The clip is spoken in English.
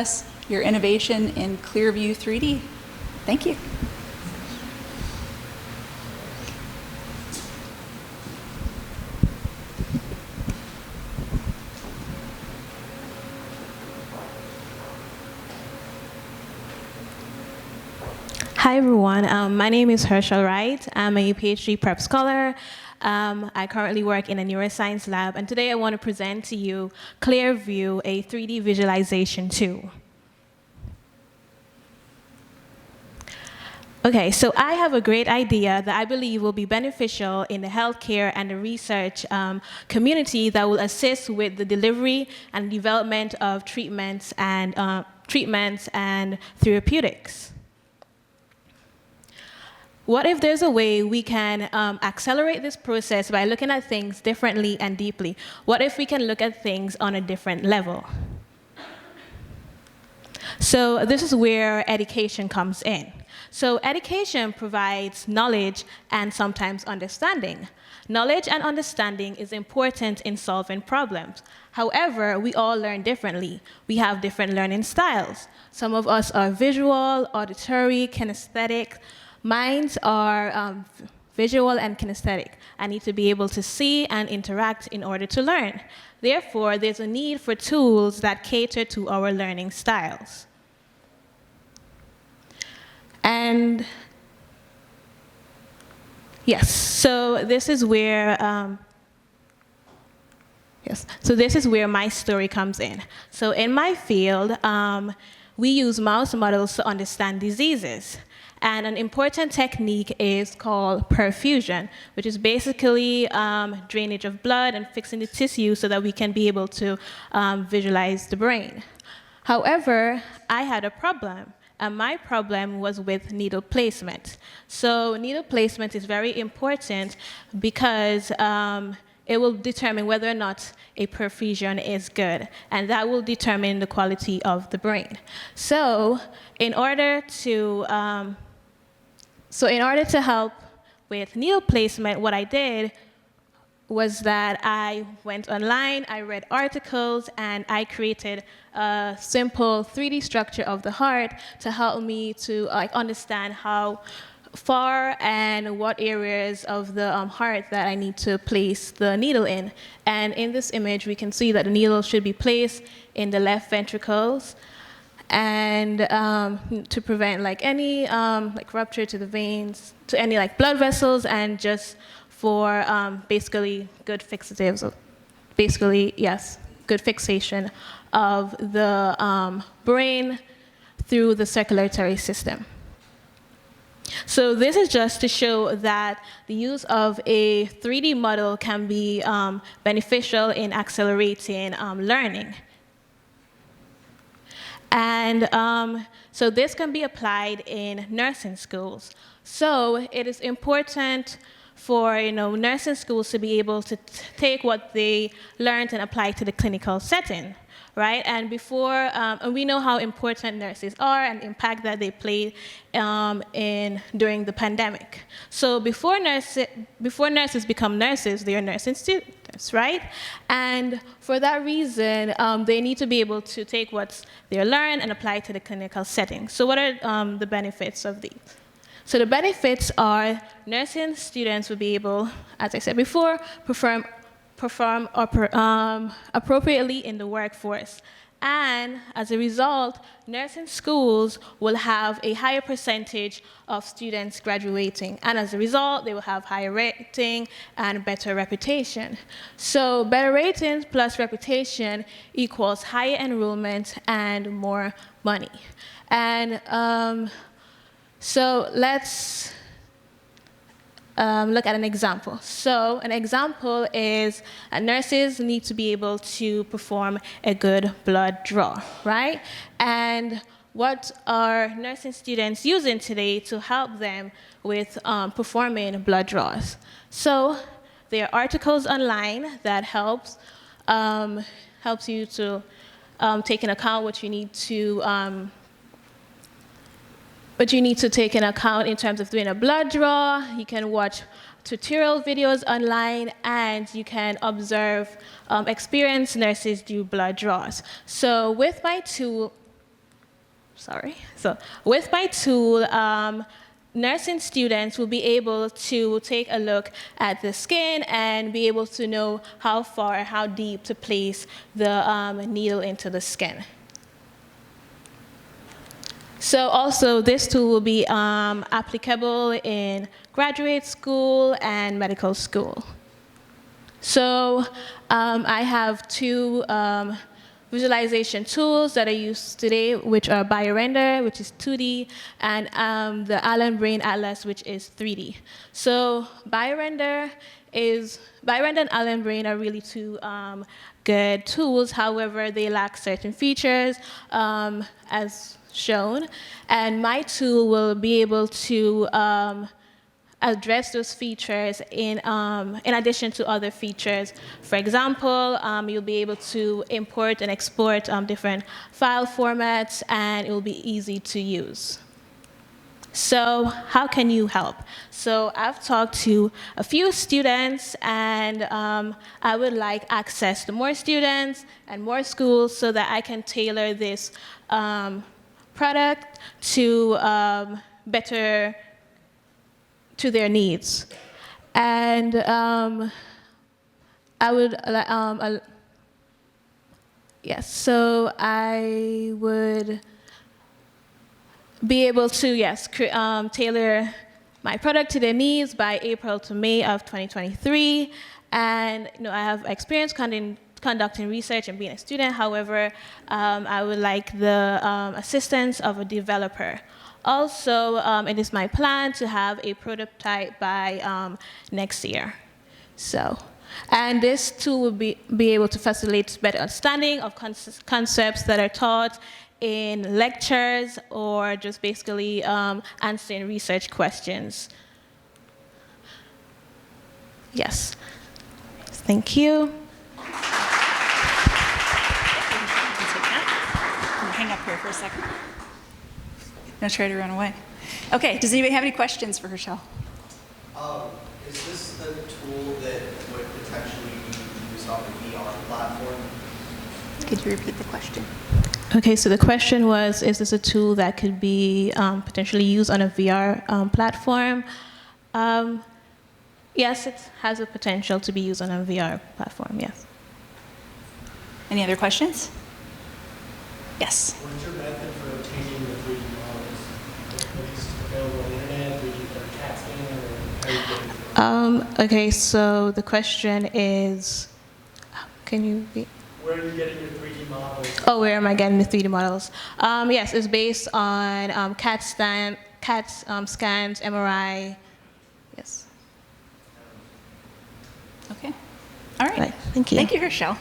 us your innovation in Clearview 3D. Thank you. Hi everyone, my name is Herchelle Wright. I'm a PhD prep scholar. I currently work in a neuroscience lab, and today I want to present to you Clearview, a 3D visualization tool. Okay, so I have a great idea that I believe will be beneficial in the healthcare and the research community that will assist with the delivery and development of treatments and therapeutics. What if there's a way we can accelerate this process by looking at things differently and deeply? What if we can look at things on a different level? So this is where education comes in. So education provides knowledge and sometimes understanding. Knowledge and understanding is important in solving problems. However, we all learn differently. We have different learning styles. Some of us are visual, auditory, kinesthetic. Mine are visual and kinesthetic. I need to be able to see and interact in order to learn. Therefore, there's a need for tools that cater to our learning styles. And yes, so this is where my story comes in. So in my field, we use mouse models to understand diseases. And an important technique is called perfusion, which is basically drainage of blood and fixing the tissue so that we can be able to visualize the brain. However, I had a problem, and my problem was with needle placement. So needle placement is very important because it will determine whether or not a perfusion is good, and that will determine the quality of the brain. So in order to help with needle placement, what I did was that I went online, I read articles, and I created a simple 3D structure of the heart to help me to understand how far and what areas of the heart that I need to place the needle in. And in this image, we can see that the needle should be placed in the left ventricles, and to prevent any rupture to the veins, to any blood vessels, and just for basically good fixatives, good fixation of the brain through the circulatory system. So this is just to show that the use of a 3D model can be beneficial in accelerating learning. And so this can be applied in nursing schools. So it is important for nursing schools to be able to take what they learned and apply to the clinical setting, right? And and we know how important nurses are and the impact that they played during the pandemic. So before nurses become nurses, they are nursing students, right? And for that reason, they need to be able to take what they learn and apply to the clinical setting. So what are the benefits of these? So the benefits are nursing students will be able, as I said before, perform appropriately in the workforce. And as a result, nursing schools will have a higher percentage of students graduating. And as a result, they will have higher rating and better reputation. So better ratings plus reputation equals higher enrollment and more money. And so let's look at an example. So an example is nurses need to be able to perform a good blood draw, right? And what are nursing students using today to help them with performing blood draws? So there are articles online that helps you to take into account what you need to take into account in terms of doing a blood draw. You can watch tutorial videos online, and you can observe experienced nurses do blood draws. So with my tool, sorry. So with my tool, nursing students will be able to take a look at the skin and be able to know how far, how deep to place the needle into the skin. So also, this tool will be applicable in graduate school and medical school. So I have two visualization tools that I use today, which are BioRender, which is 2D, and the Allen Brain Atlas, which is 3D. So BioRender and Allen Brain are really two good tools. However, they lack certain features, as shown, and my tool will be able to address those features in addition to other features. For example, you'll be able to import and export different file formats, and it will be easy to use. So how can you help? So I've talked to a few students, and I would like access to more students and more schools so that I can tailor this product to better to their needs. And I would, yes, so I would be able to, yes, tailor my product to their needs by April to May of 2023. And I have experience conducting research and being a student. However, I would like the assistance of a developer. Also, it is my plan to have a prototype by next year. So, and this tool will be able to facilitate better understanding of concepts that are taught in lectures or just basically answering research questions. Yes. Thank you. Hang up here for a second. I'm gonna try to run away. Okay, does anybody have any questions for Herchelle? Is this the tool that would potentially be used on the VR platform? Could you repeat the question? Okay, so the question was, is this a tool that could be potentially used on a VR platform? Yes, it has a potential to be used on a VR platform, yes. Any other questions? Yes. What's your method for obtaining the 3D models? Is it available on the internet, 3D or CAT scanning, or how are you getting it? Okay, so the question is, can you be? Where are you getting your 3D models? Oh, where am I getting the 3D models? Yes, it's based on CAT scans, MRI, yes. Okay. All right. Right. Thank you. Thank you, Herchelle.